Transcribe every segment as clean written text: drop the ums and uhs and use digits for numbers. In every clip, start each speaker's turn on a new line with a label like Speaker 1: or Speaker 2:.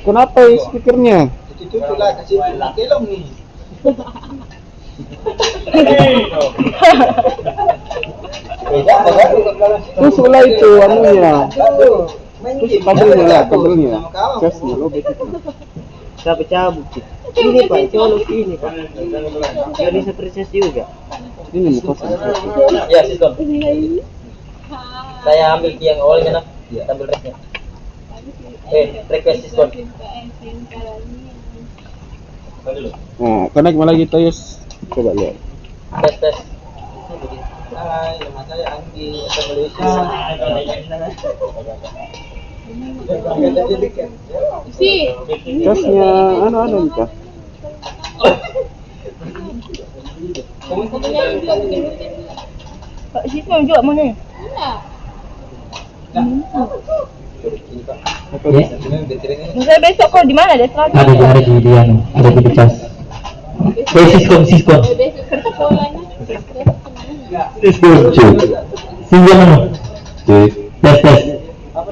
Speaker 1: Kenapa speakernya? Terus ulah itu anunya. Terus kabelnya. Casnya lo betul.
Speaker 2: Cabut. Ini Pak, colok ini Pak. Jadi seperti juga.
Speaker 1: Ini muka saya.
Speaker 3: Ya, sistem. Saya ambil yang awalnya, ambil reknya. Request sistem.
Speaker 1: Oh, connect malah kita Yus. Coba lihat.
Speaker 3: Tes. Hai, nama saya Anggi, Malaysia.
Speaker 1: Casnya anu nih Kak.
Speaker 4: Pak situ juga mana? Saya besok kau di mana deh?
Speaker 2: Ada di dia, ada di cas. Siskon. Siskon. Singgah mana? Tes.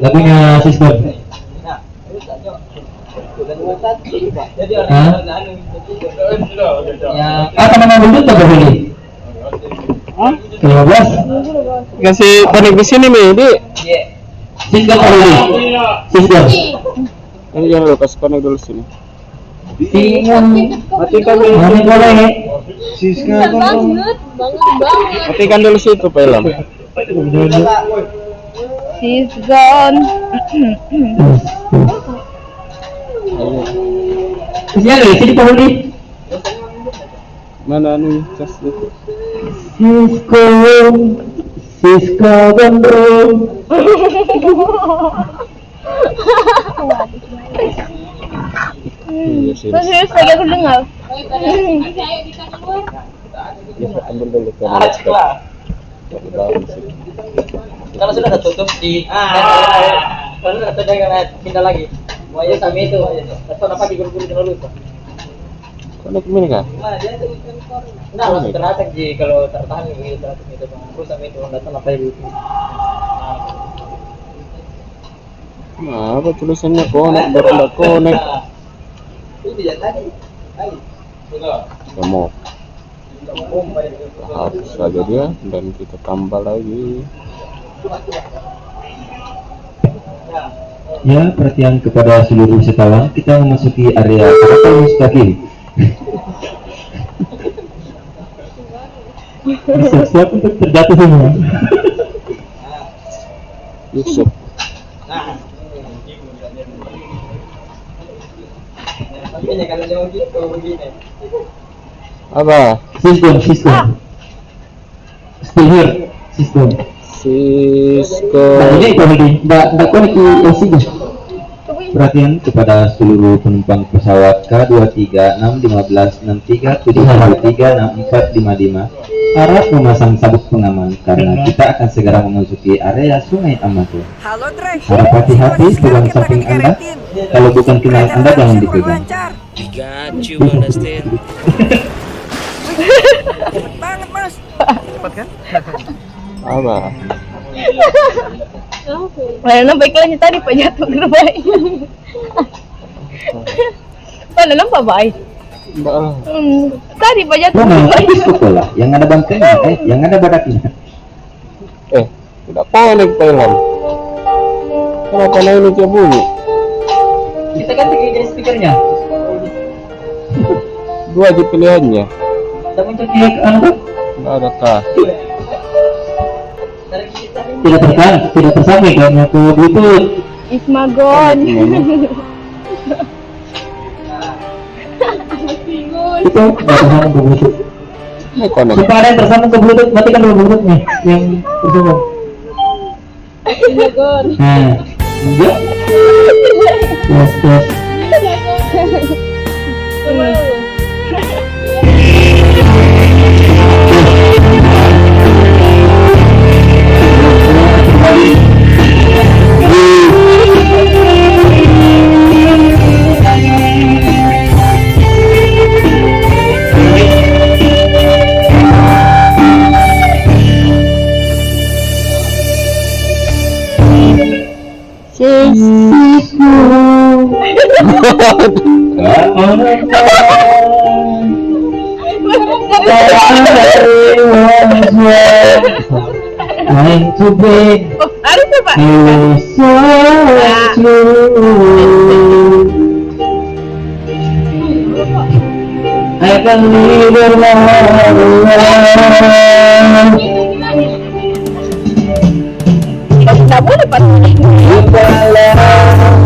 Speaker 2: Lagunya Siskon. Apa nama bundut apa beli? 15.
Speaker 1: Kasih connect di sini nih, Di.
Speaker 2: Siskon apa beli? Siskon.
Speaker 1: Ini jangan lupa kasih connect dulu sini.
Speaker 2: Singon.
Speaker 1: Matikan dulu.
Speaker 2: Mana boleh?
Speaker 1: Siskon. Matikan dulu situ film.
Speaker 4: Siskon.
Speaker 2: Iya deh, sini Pak Budi.
Speaker 1: Mana anu cas itu?
Speaker 2: Sisko gondrong.
Speaker 1: Iya sih.
Speaker 4: Serius lagi aku dengar.
Speaker 1: Ya, ambil dulu ke
Speaker 3: Kalau sudah tertutup kalau sudah jangan pindah lagi. Mau aja sama itu. Atau apa digulung-gulung terlalu itu.
Speaker 1: Connect ini Kak?
Speaker 3: Nah, masuk teratak ji kalau tertahan begitu teratak itu terus sama itu datang apa itu.
Speaker 1: Nah, apa tulisannya connect baru enggak connect.
Speaker 3: Itu dia tadi.
Speaker 1: Kamu hapus saja dia dan kita tambah lagi.
Speaker 2: Ya, perhatian kepada seluruh wisatawan, kita memasuki area kapal mustaqim. Siap-siap untuk terjatuh semua.
Speaker 1: Yusuf.
Speaker 3: Makanya kalau jauh gitu begini.
Speaker 1: Apa?
Speaker 2: Siskon. Still here, Siskon.
Speaker 1: Cisco.
Speaker 2: Ini komedi, mbak konek di perhatian kepada seluruh penumpang pesawat K236156371364555 harap memasang sabuk pengaman karena kita akan segera memasuki area Sungai Amado. Harap hati-hati pegang samping Anda. Kalau bukan kenal Anda jangan dipegang.
Speaker 5: Gacu Balestin. Cepet banget Mas. Cepet kan?
Speaker 1: Apa?
Speaker 4: Mana baiklah tadi Pak jatuh gerbangnya. Mana nampak baik? Tadi Pak jatuh gerbangnya.
Speaker 2: Sekolah yang ada bangkainya, yang ada badaknya.
Speaker 1: Tidak connect film. Kenapa ini dia bunyi?
Speaker 2: Kita ganti jenis speakernya.
Speaker 1: Dua aja pilihannya.
Speaker 2: Kita muncul di anu.
Speaker 1: Tidak ada kah?
Speaker 2: Tidak tersampai karena ke Bluetooth.
Speaker 4: Ismagon.
Speaker 2: Itu nggak tersambung ke Bluetooth.
Speaker 1: Ini connect.
Speaker 2: Jika ada yang tersambung ke Bluetooth, matikan dulu Bluetoothnya yang tersambung.
Speaker 4: Ismagon.
Speaker 2: Enggak. Yes.
Speaker 4: Sisiku
Speaker 2: I'm too big.
Speaker 4: Oh, ano sa ba?
Speaker 2: You so true. I can live your life.
Speaker 4: Basta mo na pati.
Speaker 2: You can love.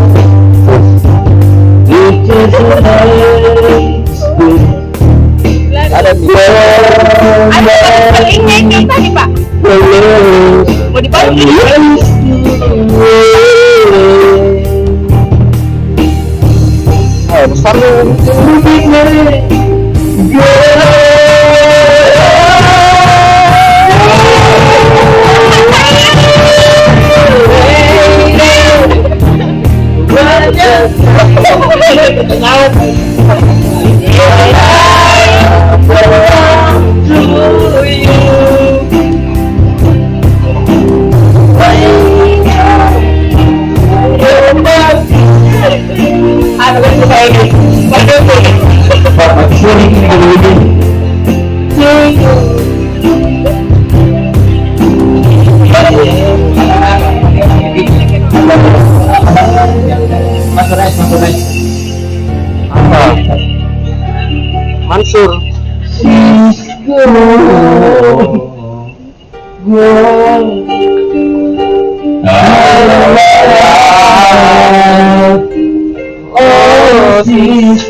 Speaker 2: It is
Speaker 1: Ada dia.
Speaker 4: Ano ba? Pag-ingay ka tadi ba? O di ba?
Speaker 1: Oh, besar lu. Mansur.
Speaker 2: Oh, sister,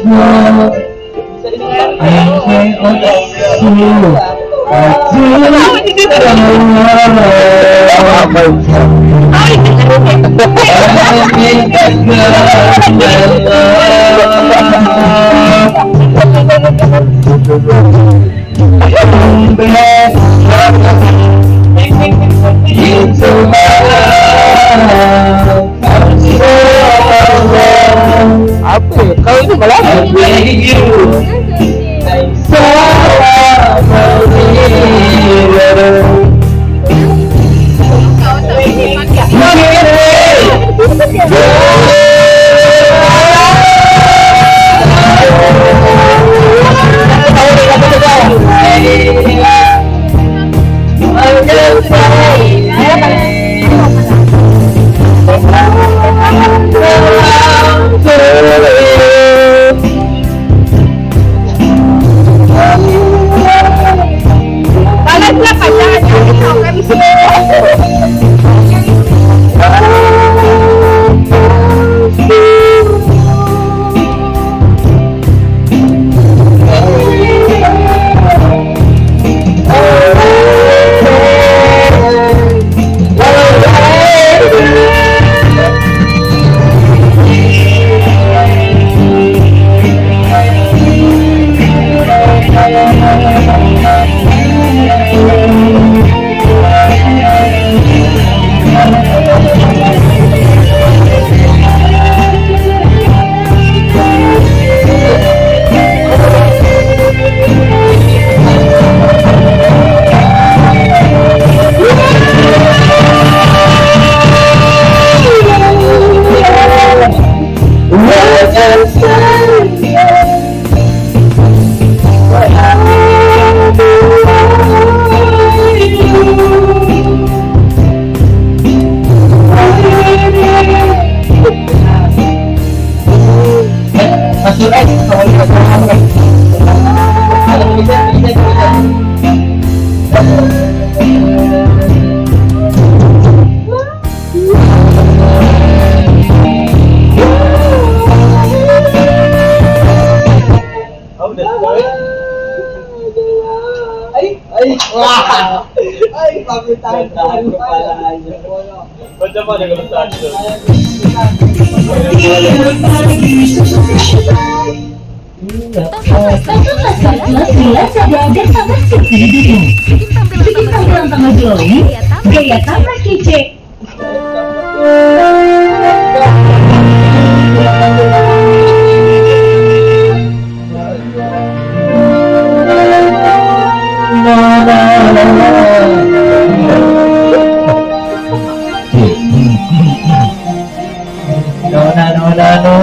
Speaker 1: Apa ya? Kau ini malah
Speaker 4: Balas lah pacaran kita kan mesti.
Speaker 3: Ay, pagkitahan ko pala. Baca pa niya kung saan ito.
Speaker 6: Bikin tampilan tambah glowing, gaya tambah kece.
Speaker 2: Nona, nona, nona.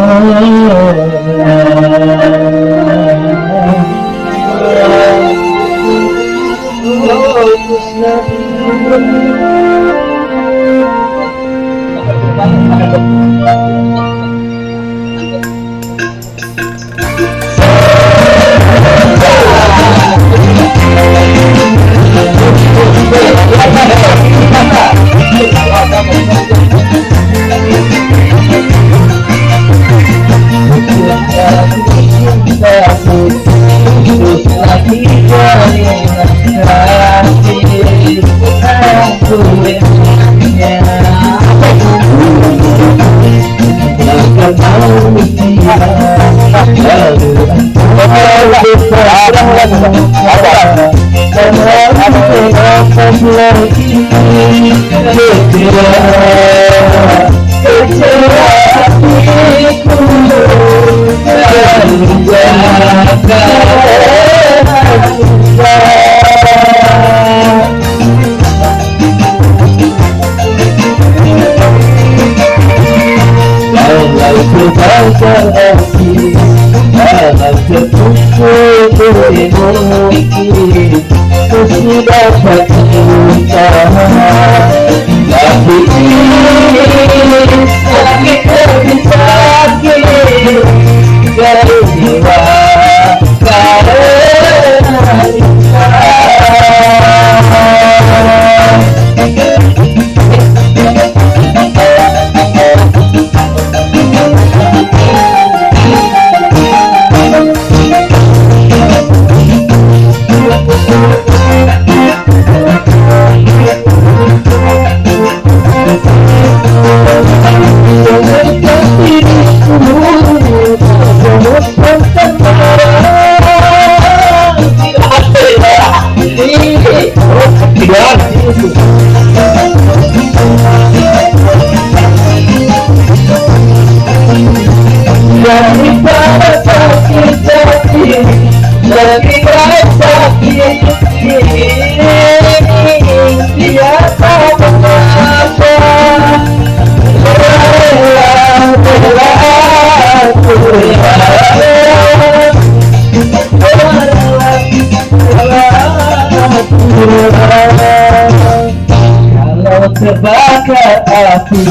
Speaker 7: Kalau terbakar api,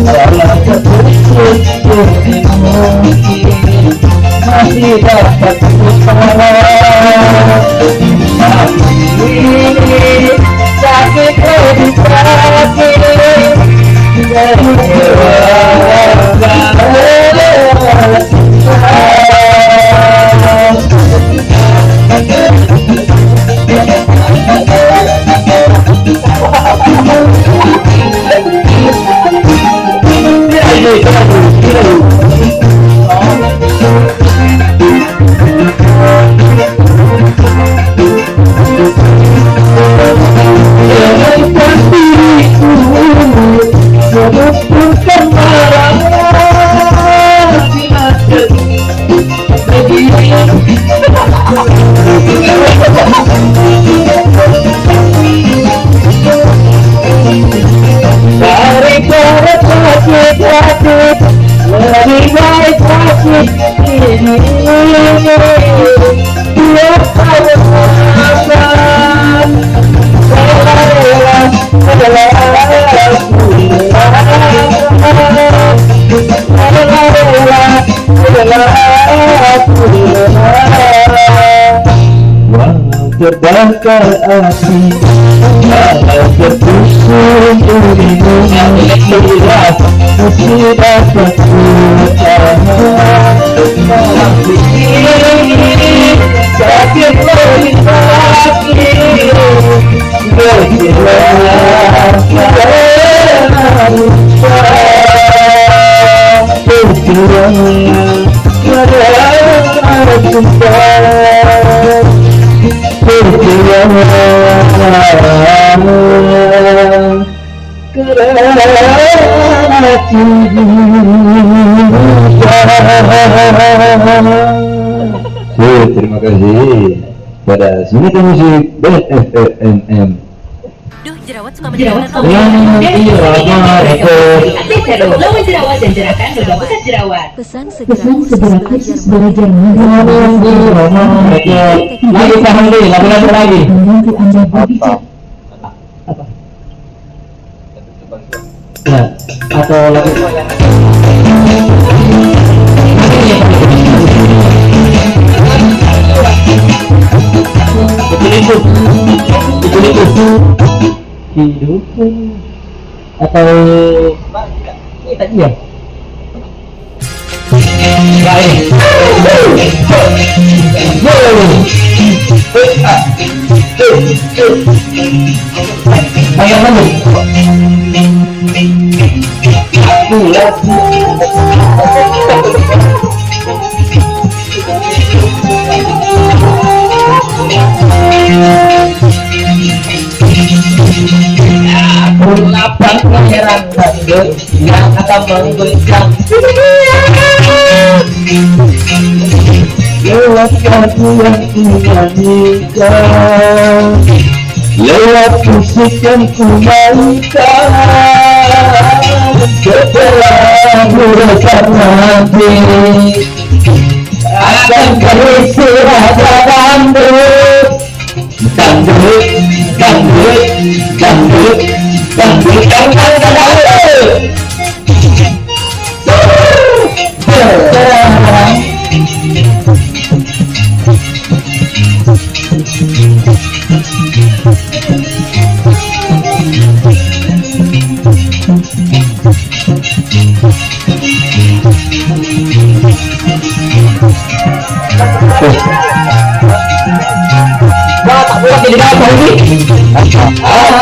Speaker 7: walau terputus mungkin masih dapat tapi ini sakit lebih sakit dari terbakar api, walau tertusuk dirimu hilang, masih dapat bertahan. Tapi ini sakit lebih sakit, bergerak karena lupa, bergerak karena cinta.
Speaker 2: Terima kasih pada Sunita Musik BFFMM.
Speaker 8: Duh, jerawat suka
Speaker 6: Jerawat
Speaker 8: menjerawat.
Speaker 6: Aktif Hero lawan jerawat dan jerahkan noda bekas jerawat.
Speaker 8: Pesan
Speaker 6: Pesan segera kursus belajar
Speaker 7: Lagi paham deh, lagi.
Speaker 6: membantu Anda berbicara.
Speaker 7: Nah, atau lagi hidup atau ini tadi ya baik ayo kamu lapang pangeran dangdut yang akan menggoncang lewat lagu yang kunyanyikan, lewat musik yang kumainkan, setelah murahkan nanti akan berisi raga dangdut, dangdut, dangdut, dangdut, dangdut, dangdut, dangdut.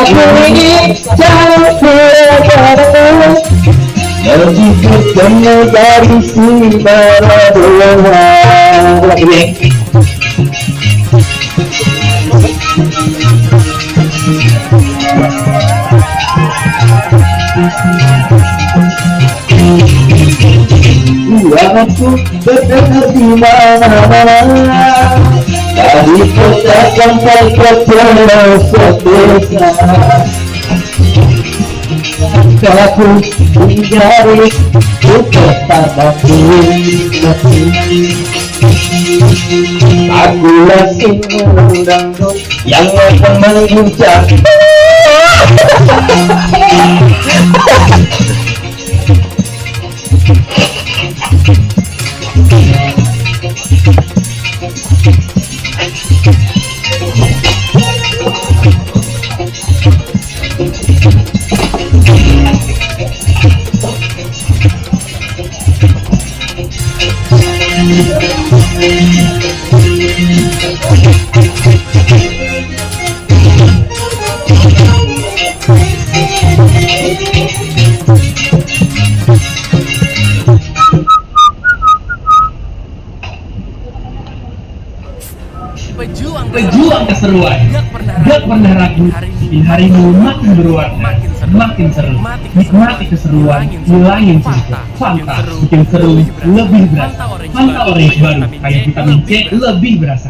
Speaker 7: Aku ingin jatuh menjijikkannya dari simbara doang. Aku berdengar di mana-mana, dari kota sampai ke pelosok desa. Aku mencari kepadaku, aku masih mengundang yang akan mengguncang.
Speaker 9: Pejuang keseruan, gak pernah ragu. Di harimu makin berwarna, makin seru. Nikmati keseruan, hilangin suntuk. Fanta, bikin seru lebih berasa. Fanta Orange baru, kayak vitamin C lebih berasa.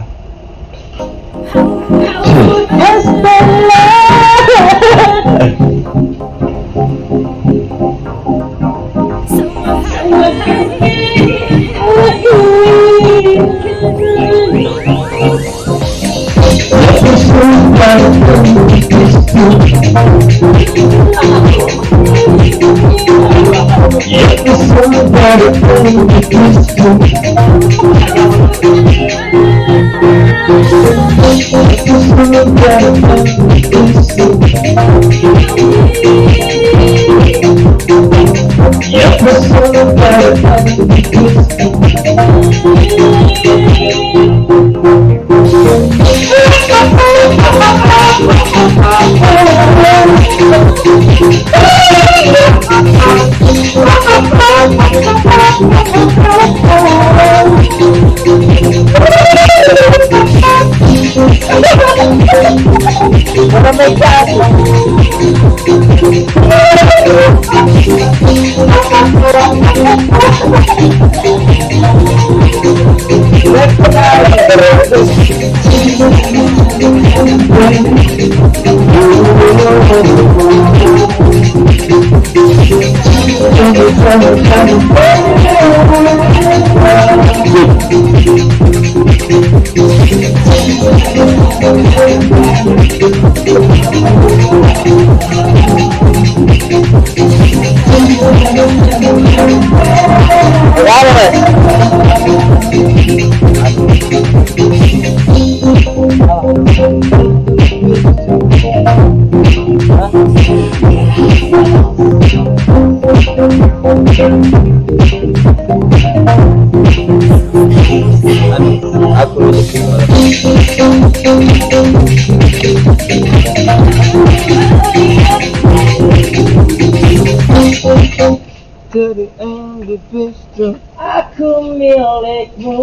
Speaker 3: Aku milikmu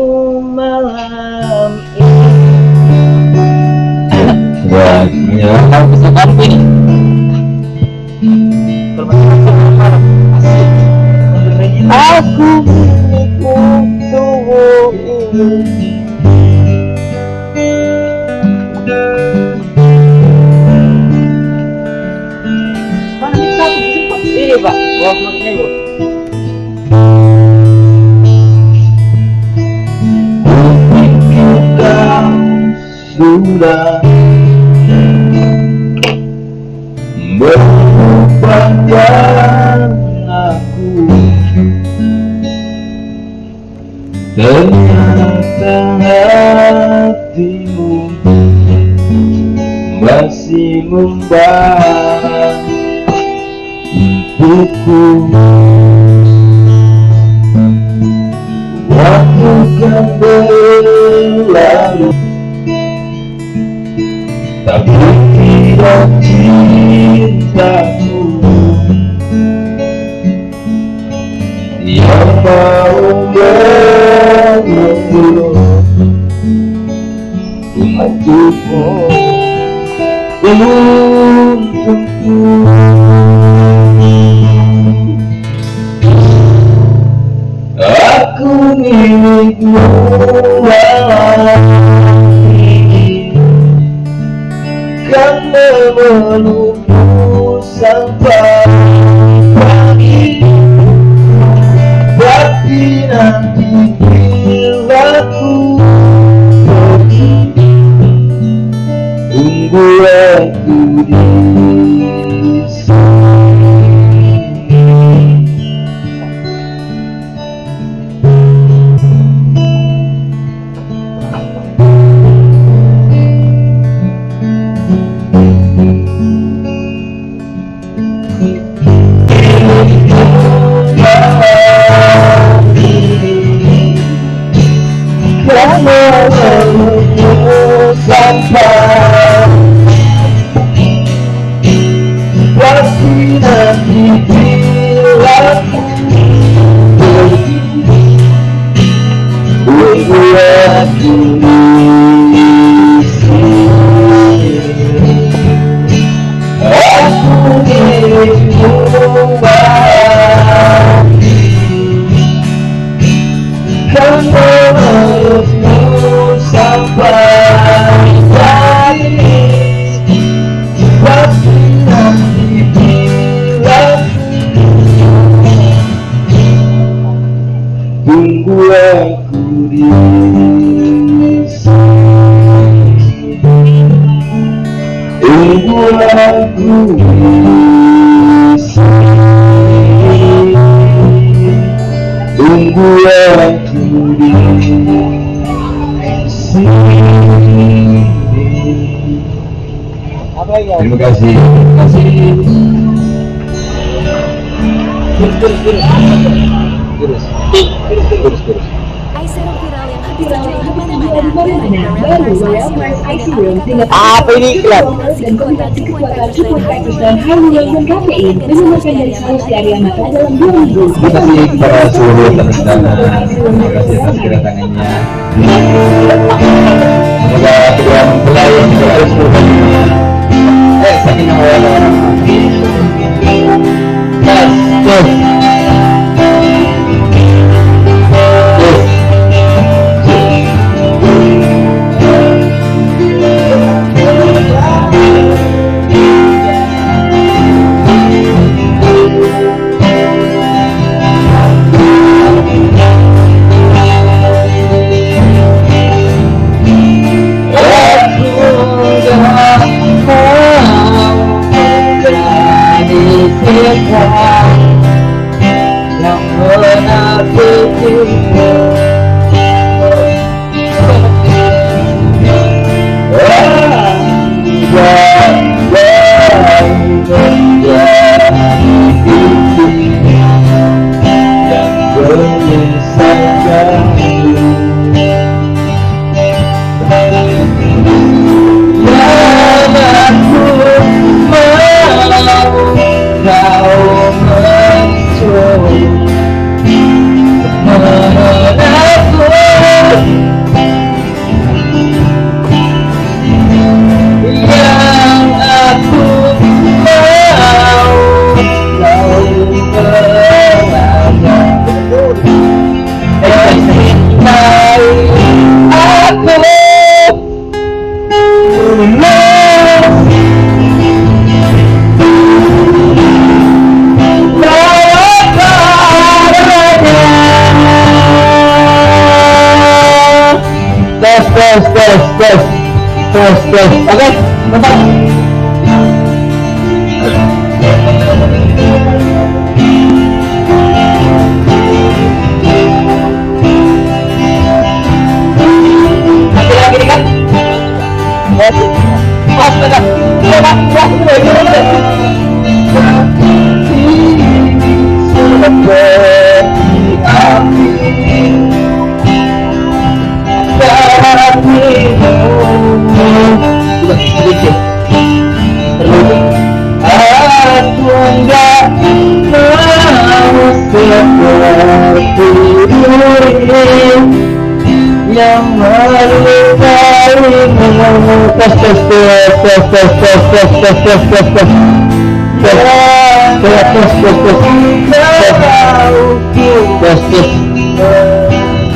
Speaker 3: malam
Speaker 2: Sudah menyerahkan pesananku ini.
Speaker 3: Aku milikmu tubuh ini. Ini Pak, wah maksudnya Bu.
Speaker 7: Sudah melupakan aku, ternyata hatimu masih membara untukku. Waktu kan berlalu, tapi tidak cintaku yang mau menunggu untukku, untukku. Aku milikmu malam ini, kan memelukmu sampai pagi. Tapi nanti bila ku pergi, tunggu aku di sini. Terima kasih.
Speaker 3: Apa ini iklan?
Speaker 6: Dan kombinasi kekuatan super kaktus dan hyaluronium kafein menyumbangkan dari halus di area mata dalam 2 minggu.
Speaker 2: Terima kasih kepada seluruh tamu-tamu. Terima kasih atas kedatangannya. Semoga kedua mempelai terus saking awal.
Speaker 7: Oke, mantap. Lagi nih kan? Pas banget. Aku enggak mau seperti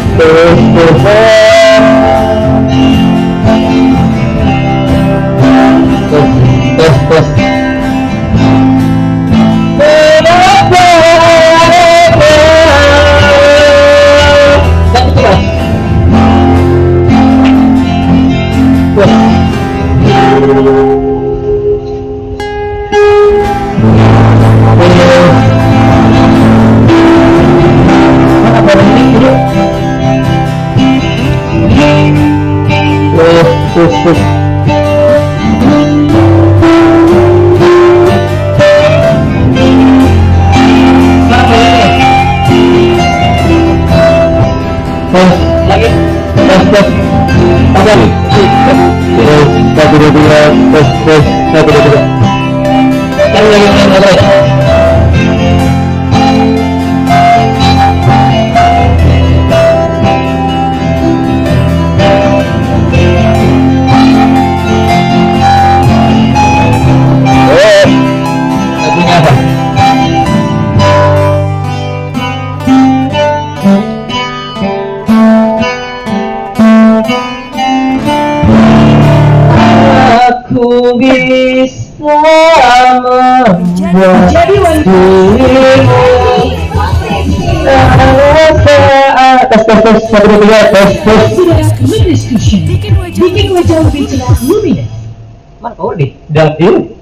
Speaker 7: dirimu yang melukai Aku bisa membuat dirimu
Speaker 6: Bikin wajah lebih cerah luminous.
Speaker 3: Mana kau di dalam diri?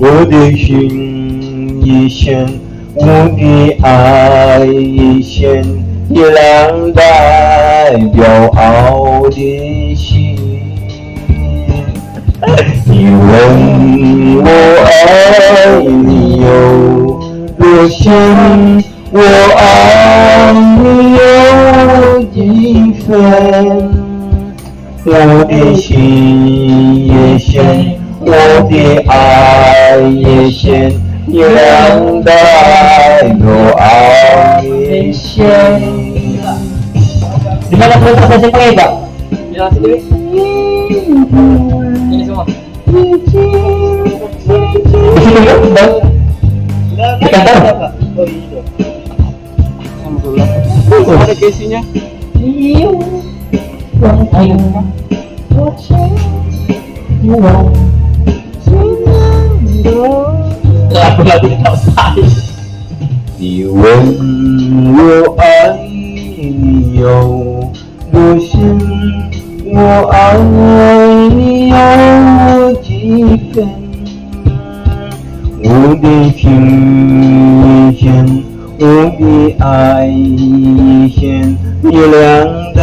Speaker 7: 我的心一生，我的爱一生，一两代骄傲的心。你问我爱你有多深，我爱你有几分？我的心也深，我的爱也深，一两代都爱也深。
Speaker 3: Di mana proses yang pakai Pak? Jelasin dulu. Ini semua.
Speaker 7: Di sini kan, Bang? Di kantor?
Speaker 1: Sama dulu. Ada casingnya.
Speaker 3: Yêu Quang thành Một sáng Mùa Xin đó Lagu tak sai.
Speaker 7: 你问我爱你有多深，我爱你有几分？我的情深，我的爱深，月亮的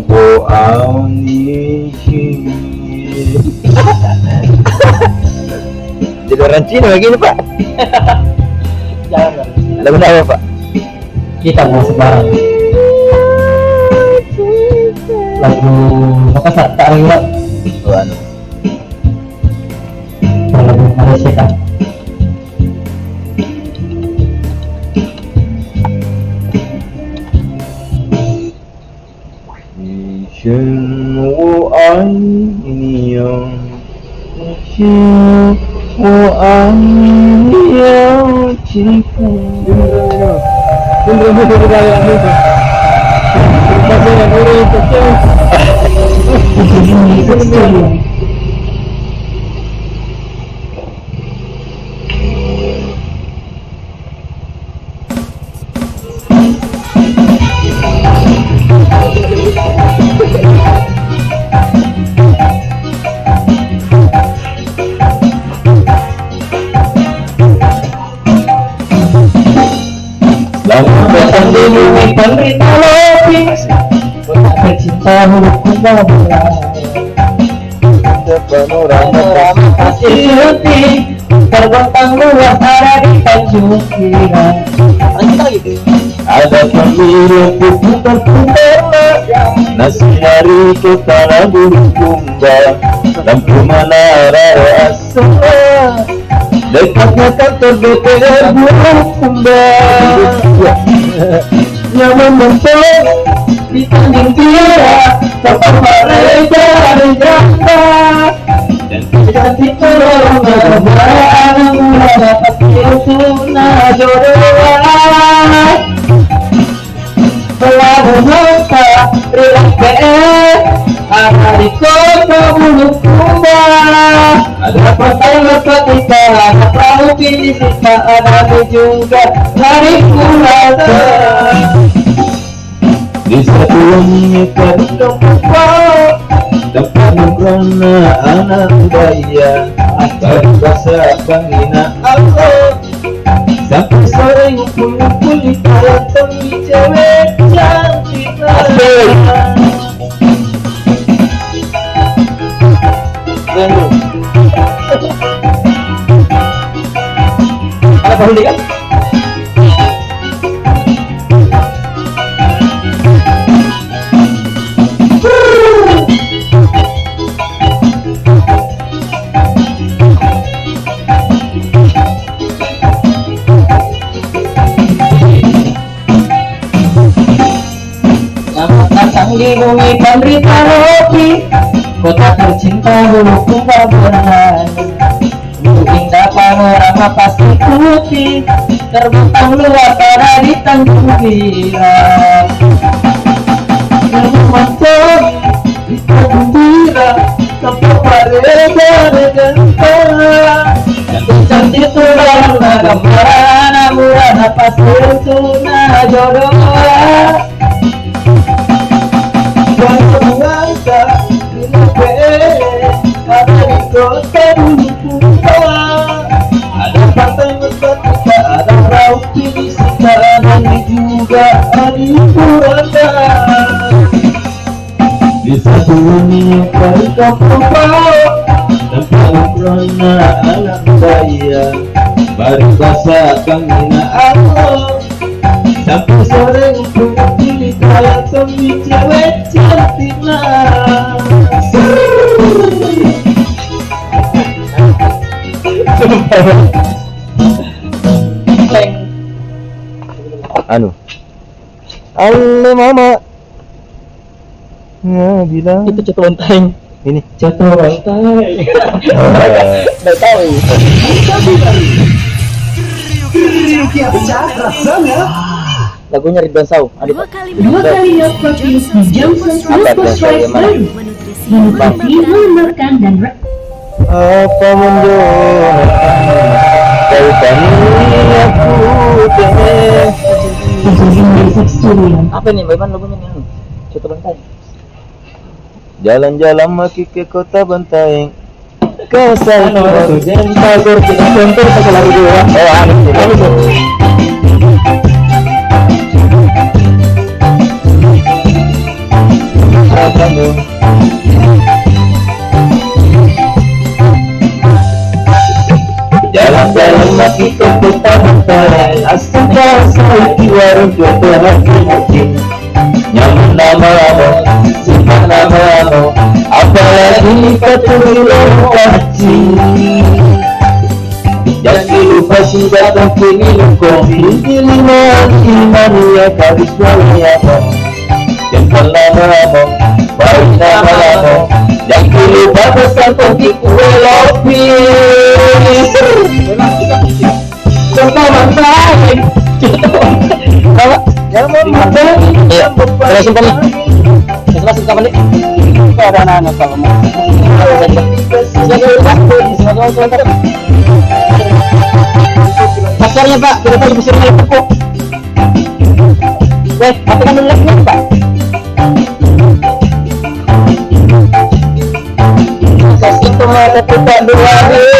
Speaker 7: 不熬你心。
Speaker 1: Jadi orang Cina begini Pak.
Speaker 3: Jangan.
Speaker 1: Lagu apa Pak?
Speaker 3: Kita mau sebarang. Lagu Makassar tak lewat. Lagu Malaysia kan.
Speaker 7: 一生我爱你有心，我爱你有几分？
Speaker 9: Selamat datang di bumi penderita lopis, bercinta hurufku mulai.
Speaker 7: Panorama
Speaker 9: Pasir putih terbentang luas ada di Tanjung Pinang.
Speaker 7: ada pemilik putih terputera, nasi hari ke tanah bulu kumbang, lampu menara asal, dekatnya kantor DPR bulu kumbang, yang membentang di Tanjung Pinang, tempat mereka berjamba, dan cantik tolong anak muda dapat tuna jodoh. Selalu masa relax ada di kota bulu kumbang, ada pantai ketika ada perahu pilih sisa ada juga hari kulata. Di satu wanita di kampung kau, tempat nongkrongnya anak budaya, bahasa penghina Allah. Sampai sore ngumpul-ngumpul di taman tepi cewek cantik.
Speaker 3: Ada baru kan?
Speaker 9: Di bumi penderita lopi, kota tercinta bulu kumbang bernyanyi. Indah panorama pasir putih terbentang luas ada di Tanjung Pinang. Memanjang di Tanjung Pinang, tempat mereka bergantang. Cantik tulang gambaran anak muda pasir tuna jodoh. Ada di kota bulu kumbang, ada pantai ketika ada perahu pilih sisa dan juga ada puranda. Di satu wanita di kampung kau, tempat nongkrongnya anak budaya, baru bahasa penghina Allah. Sampai sore ngumpul-ngumpul di taman tepi cewek cantik nah.
Speaker 1: Anu. Ale mama. Ya bilang
Speaker 3: Itu cetulonteng.
Speaker 1: ini.
Speaker 3: Cetulonteng. Nggak tahu. Lagunya Ridwan Saw.
Speaker 6: Dua kali milk protein di Johnson Glucose Rice baru. Menutrisi, melemahkan, dan
Speaker 7: Apa mendoakan kau tani aku teh.
Speaker 3: Apa nih? Bagaimana lagunya nih? Coba bantai.
Speaker 7: Jalan-jalan maki ke kota Bantaeng. Kau sayang aku jangan pagar kita kontor pakai lagu dua. Jalan-jalan maki ke kota Bantaeng. Asal saya di warung jodoh hati mungkin. Nyaman nama-nama, simpan nama-nama. Apalagi ketemu lokasi. Jangan lupa sih datang ke minum kopi. Di lima ya kadis waliapa. Jangan lama-lama, baik nama-nama. Jangan lupa pesan pergi kue lopi. Contoh mantai. Jangan mau dimakan.
Speaker 3: Iya. Terus simpan nih. Terus simpan nih. Ada anak-anak kalau mau. Pasarnya Pak, kita tahu besar kali pokok. Weh, matikan dulu live-nya Pak. Kasih itu mata tidak dua hari.